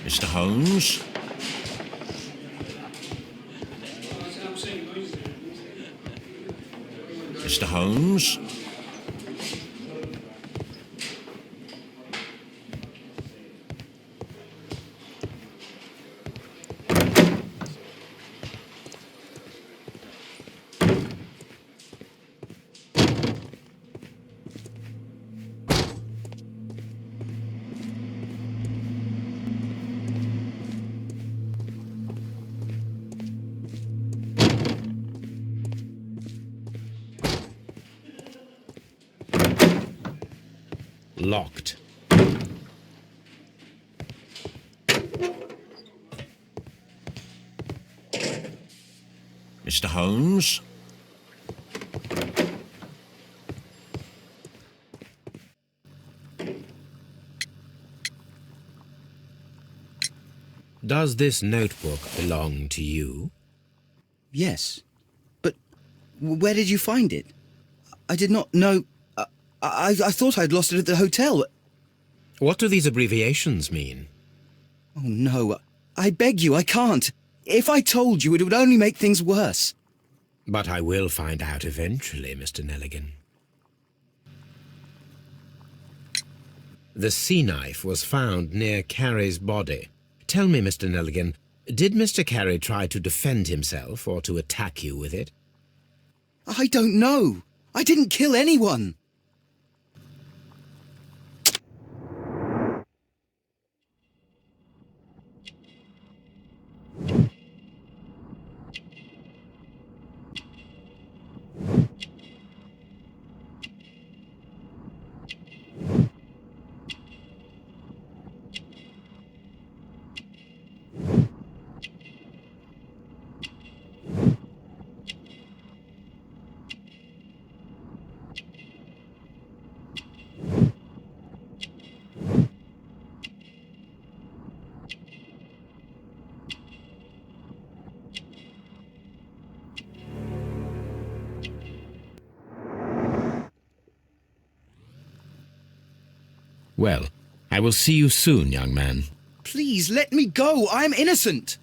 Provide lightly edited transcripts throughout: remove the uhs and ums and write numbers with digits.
Mr. Holmes? Mr. Holmes? Locked. Mr. Holmes? Does this notebook belong to you? Yes. But where did you find it? I did not know... I thought I'd lost it at the hotel. What do these abbreviations mean? Oh, no. I beg you, I can't. If I told you, it would only make things worse. But I will find out eventually, Mr. Neligan. The sea knife was found near Carey's body. Tell me, Mr. Neligan, did Mr. Carey try to defend himself or to attack you with it? I don't know. I didn't kill anyone. Well, I will see you soon, young man. Please, let me go. I'm innocent.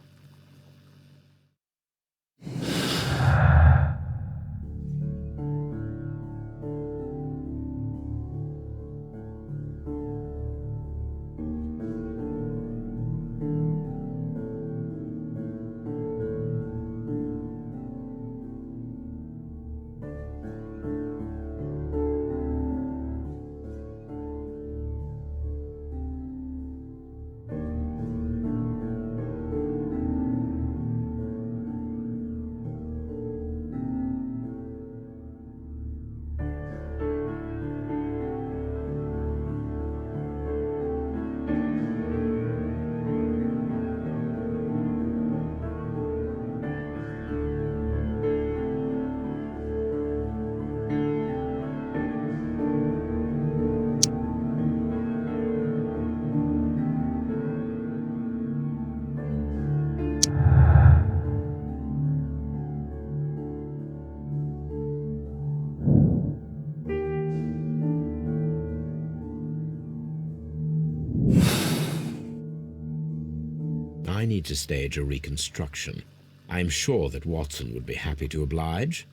I need to stage a reconstruction. I'm sure that Watson would be happy to oblige.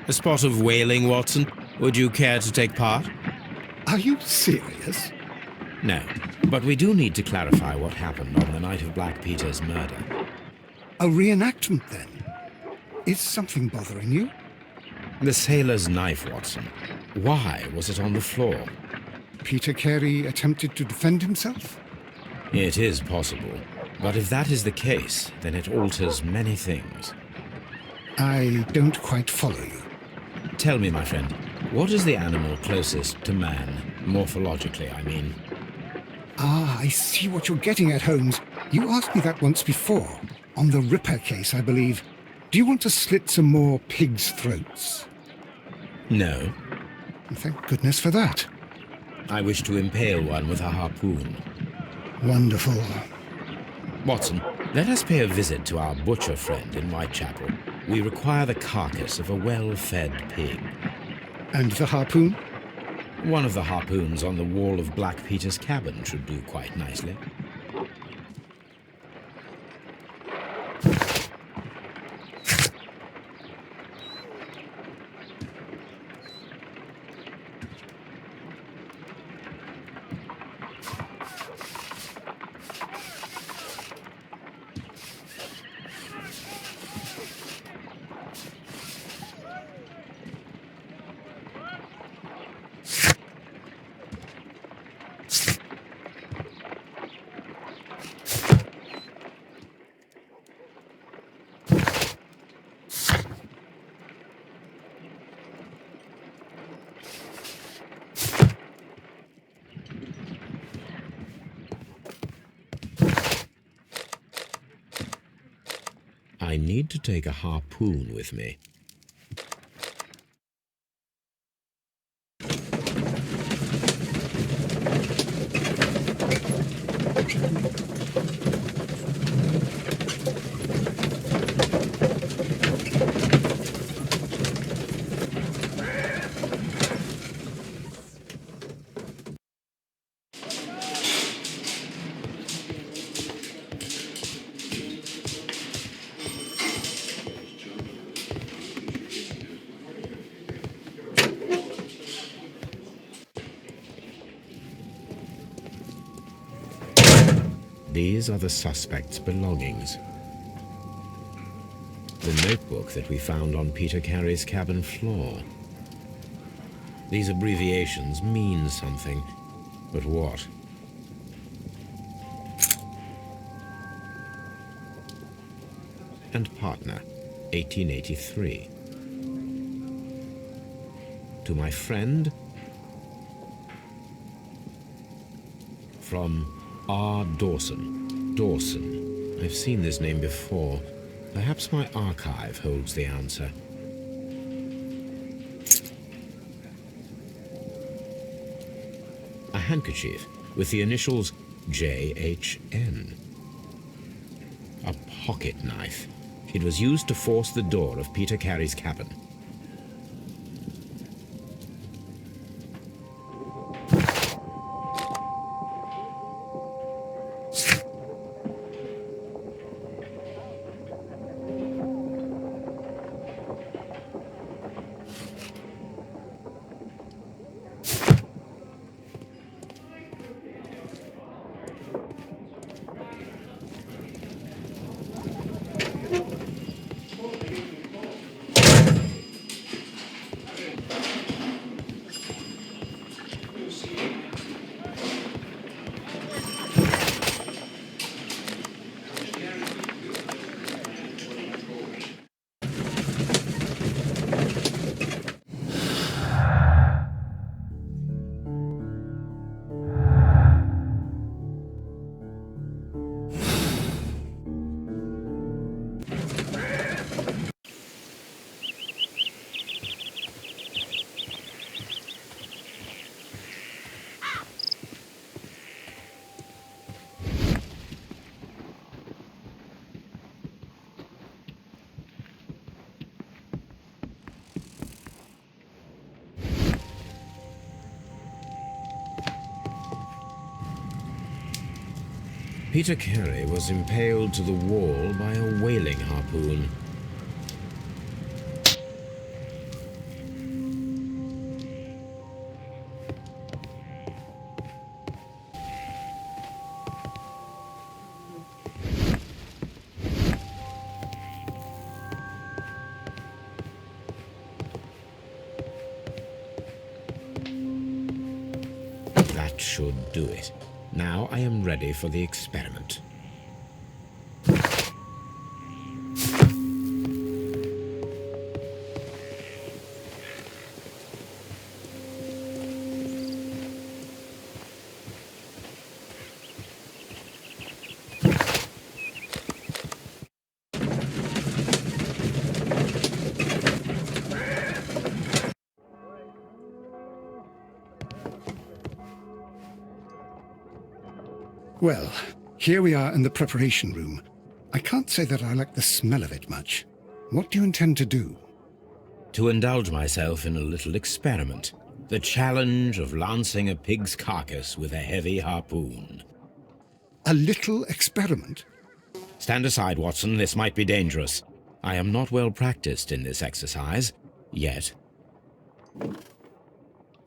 A spot of whaling, Watson. Would you care to take part? Are you serious? No, but we do need to clarify what happened on the night of Black Peter's murder. A reenactment, then? Is something bothering you? The sailor's knife, Watson. Why was it on the floor? Peter Carey attempted to defend himself? It is possible. But if that is the case, then it alters many things. I don't quite follow you. Tell me, my friend, what is the animal closest to man, morphologically, I mean? Ah, I see what you're getting at, Holmes. You asked me that once before. On the Ripper case, I believe. Do you want to slit some more pigs' throats? No. Thank goodness for that. I wish to impale one with a harpoon. Wonderful. Watson, let us pay a visit to our butcher friend in Whitechapel. We require the carcass of a well-fed pig. And the harpoon? One of the harpoons on the wall of Black Peter's cabin should do quite nicely. I need to take a harpoon with me. These are the suspect's belongings. The notebook that we found on Peter Carey's cabin floor. These abbreviations mean something, but what? And partner, 1883. To my friend, from R. Dawson. Dawson. I've seen this name before. Perhaps my archive holds the answer. A handkerchief with the initials J.H.N. A pocket knife. It was used to force the door of Peter Carey's cabin. Peter Carey was impaled to the wall by a whaling harpoon. That should do it. Now I am ready for the experiment. Well, here we are in the preparation room. I can't say that I like the smell of it much. What do you intend to do? To indulge myself in a little experiment. The challenge of lancing a pig's carcass with a heavy harpoon. A little experiment? Stand aside, Watson. This might be dangerous. I am not well practiced in this exercise. Yet.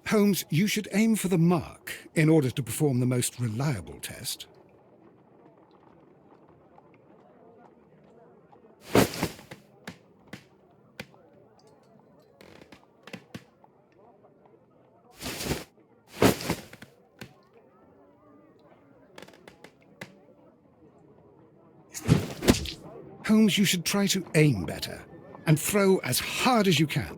Holmes, you should aim for the mark in order to perform the most reliable test. Holmes, you should try to aim better and throw as hard as you can.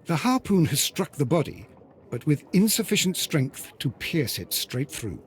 The harpoon has struck the body, but with insufficient strength to pierce it straight through.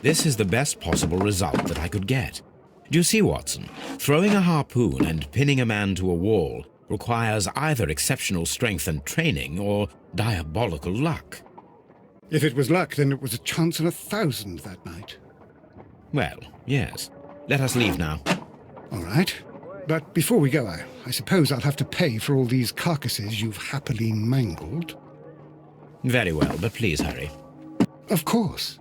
This is the best possible result that I could get. Do you see, Watson? Throwing a harpoon and pinning a man to a wall requires either exceptional strength and training or diabolical luck. If it was luck, then it was a chance in 1,000 that night. Well, yes. Let us leave now. All right. But before we go, I suppose I'll have to pay for all these carcasses you've happily mangled. Very well, but please hurry. Of course.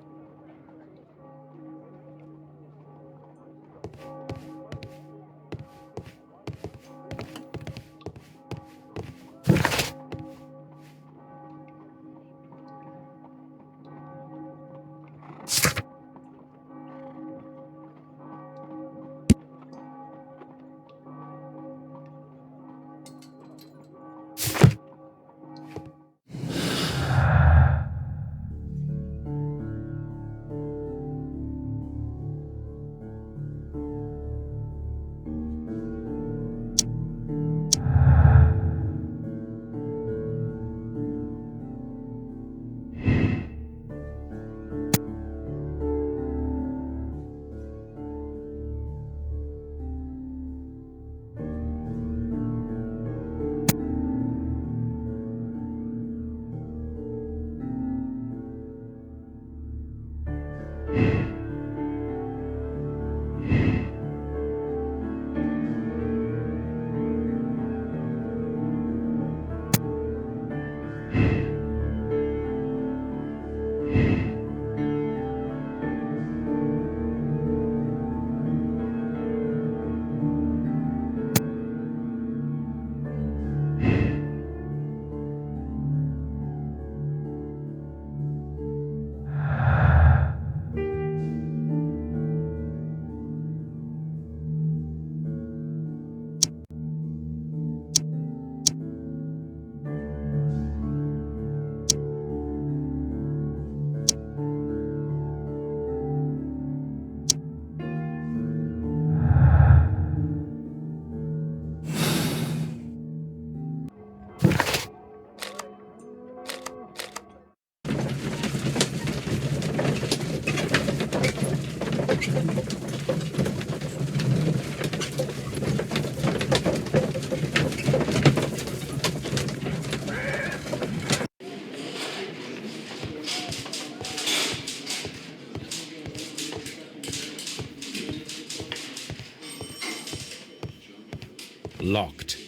Locked.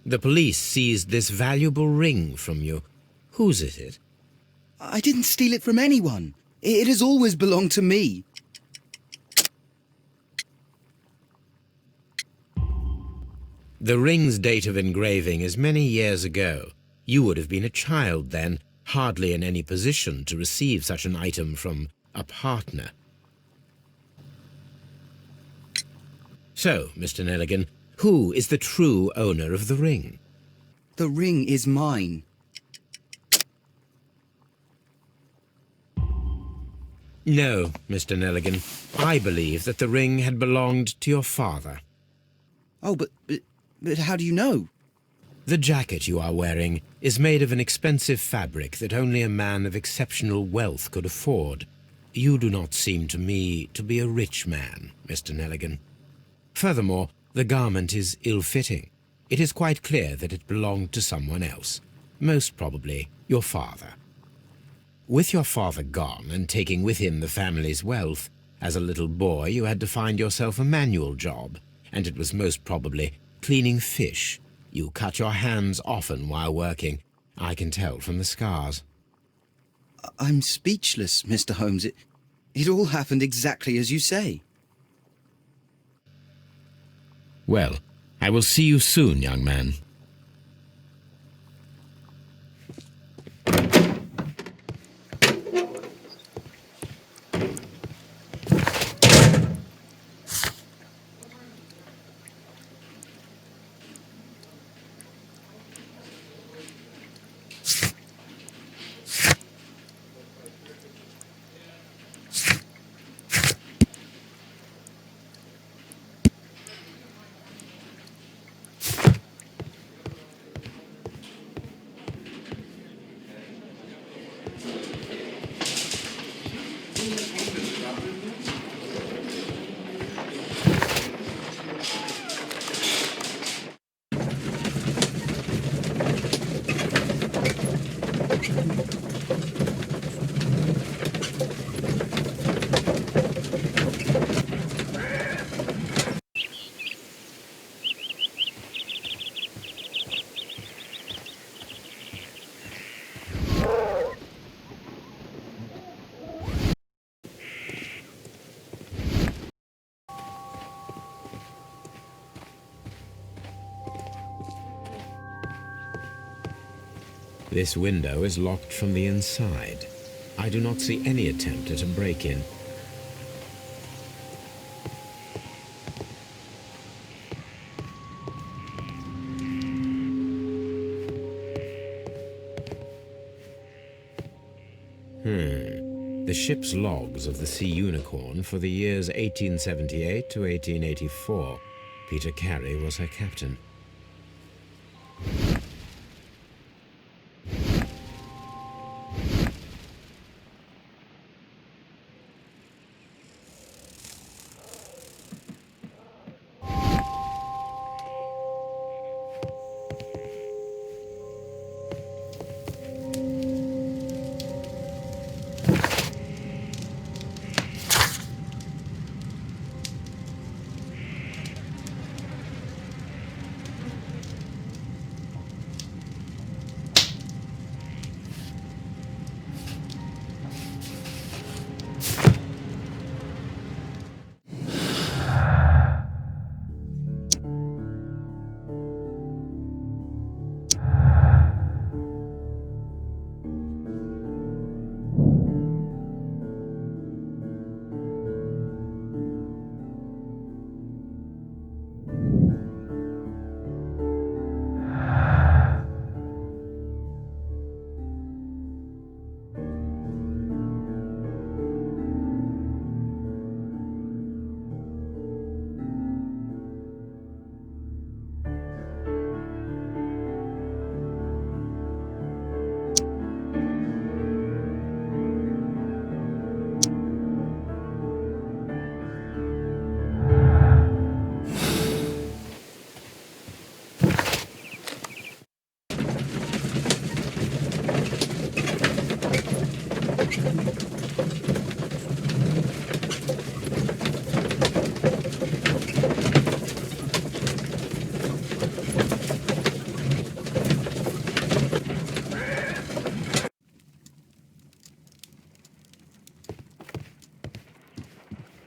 The police seized this valuable ring from you. Whose is it? I didn't steal it from anyone. It has always belonged to me. The ring's date of engraving is many years ago. You would have been a child then, hardly in any position to receive such an item from a partner. So, Mr. Neligan, who is the true owner of the ring? The ring is mine. No, Mr. Neligan. I believe that the ring had belonged to your father. Oh, but how do you know? The jacket you are wearing is made of an expensive fabric that only a man of exceptional wealth could afford. You do not seem to me to be a rich man, Mr. Neligan. Furthermore, the garment is ill-fitting. It is quite clear that it belonged to someone else, most probably your father. With your father gone and taking with him the family's wealth, as a little boy you had to find yourself a manual job, and it was most probably cleaning fish. You cut your hands often while working. I can tell from the scars. I'm speechless, Mr. Holmes. It all happened exactly as you say. Well, I will see you soon, young man. This window is locked from the inside. I do not see any attempt at a break-in. The ship's logs of the Sea Unicorn for the years 1878 to 1884. Peter Carey was her captain.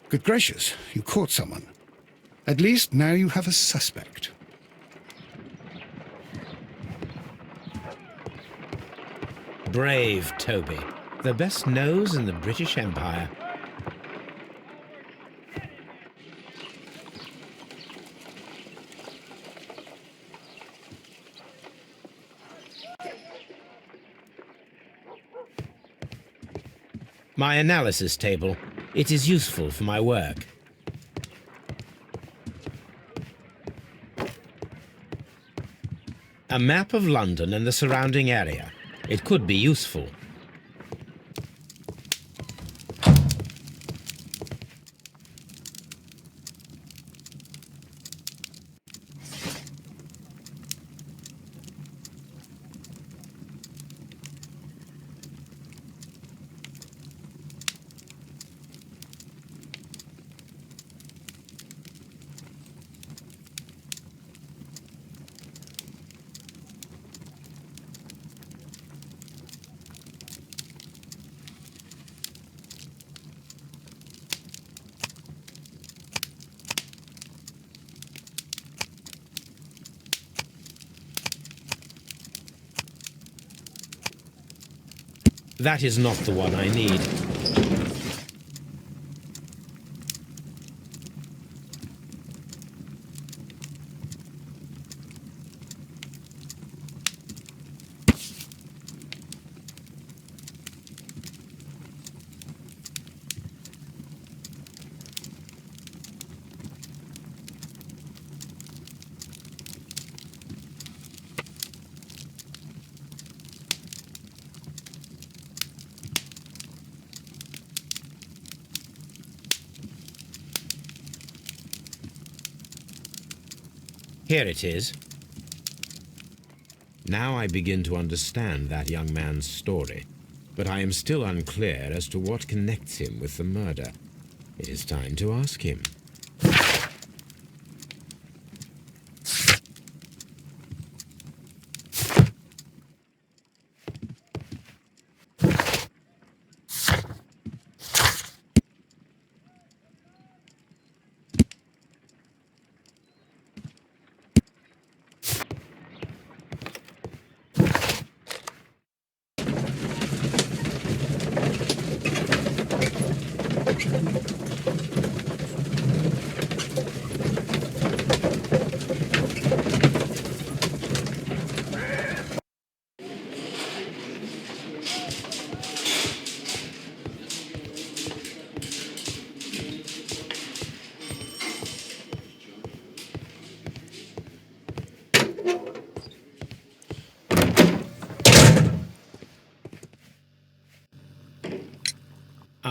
Good gracious, you caught someone. At least now you have a suspect. Brave Toby, the best nose in the British Empire. My analysis table. It is useful for my work. A map of London and the surrounding area. It could be useful. That is not the one I need. Here it is. Now I begin to understand that young man's story, but I am still unclear as to what connects him with the murder. It is time to ask him.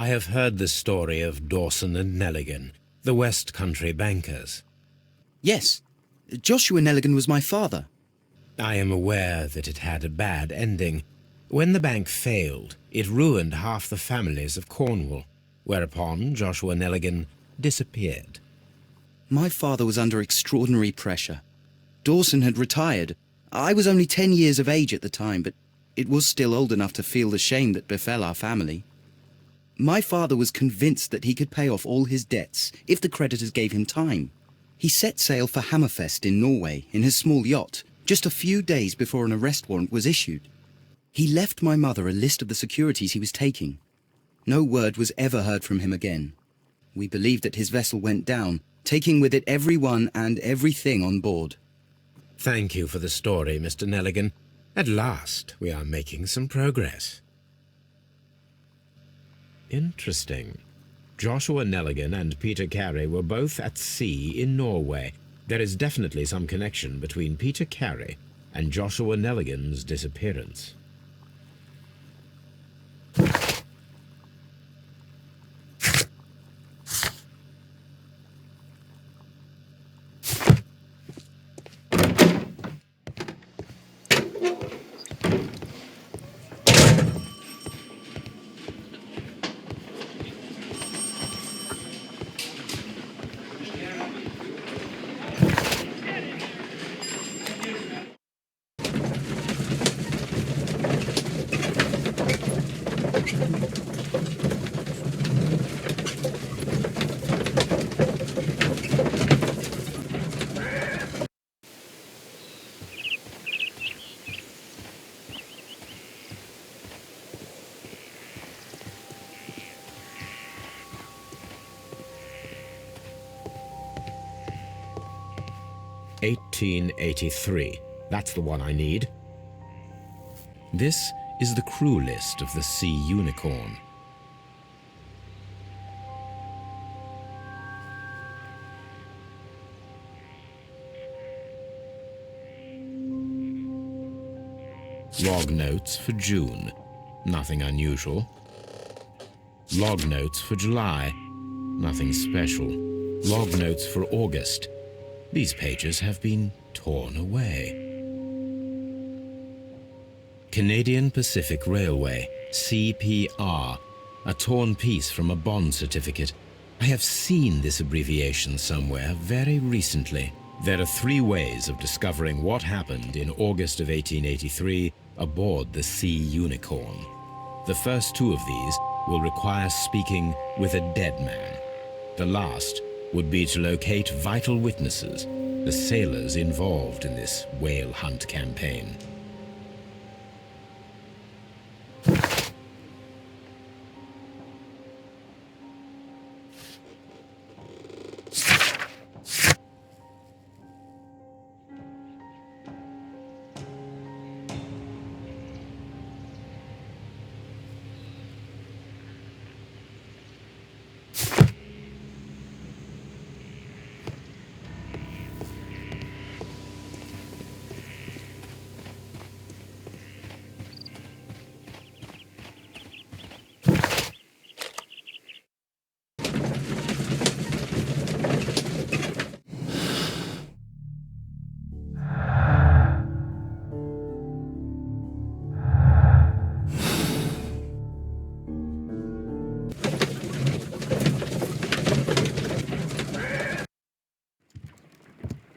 I have heard the story of Dawson and Neligan, the West Country bankers. Yes, Joshua Neligan was my father. I am aware that it had a bad ending. When the bank failed, it ruined half the families of Cornwall, whereupon Joshua Neligan disappeared. My father was under extraordinary pressure. Dawson had retired. I was only 10 years of age at the time, but it was still old enough to feel the shame that befell our family. My father was convinced that he could pay off all his debts if the creditors gave him time. He set sail for Hammerfest in Norway in his small yacht, just a few days before an arrest warrant was issued. He left my mother a list of the securities he was taking. No word was ever heard from him again. We believe that his vessel went down, taking with it everyone and everything on board. Thank you for the story, Mr. Neligan. At last, we are making some progress. Interesting. Joshua Neligan and Peter Carey were both at sea in Norway. There is definitely some connection between Peter Carey and Joshua Neligan's disappearance. 1883. That's the one I need. This is the crew list of the Sea Unicorn. Log notes for June. Nothing unusual. Log notes for July. Nothing special. Log notes for August. These pages have been torn away. Canadian Pacific Railway, CPR, a torn piece from a bond certificate. I have seen this abbreviation somewhere very recently. There are 3 ways of discovering what happened in August of 1883 aboard the Sea Unicorn. The first 2 of these will require speaking with a dead man. The last would be to locate vital witnesses, the sailors involved in this whale hunt campaign.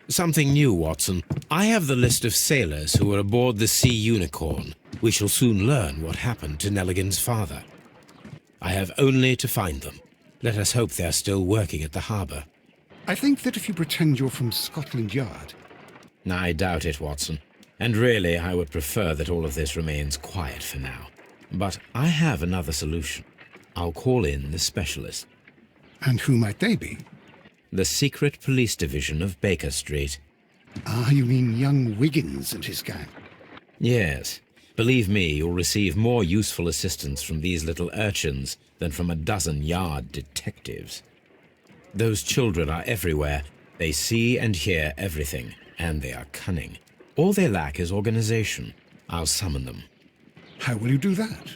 Something new, Watson. I have the list of sailors who were aboard the Sea Unicorn. We shall soon learn what happened to Neligan's father. I have only to find them. Let us hope they're still working at the harbour. I think that if you pretend you're from Scotland Yard... I doubt it, Watson. And really, I would prefer that all of this remains quiet for now. But I have another solution. I'll call in the specialist. And who might they be? The secret police division of Baker Street. Ah, you mean young Wiggins and his gang? Yes. Believe me, you'll receive more useful assistance from these little urchins than from a dozen yard detectives. Those children are everywhere. They see and hear everything, and they are cunning. All they lack is organization. I'll summon them. How will you do that?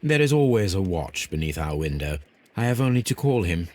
There is always a watch beneath our window. I have only to call him.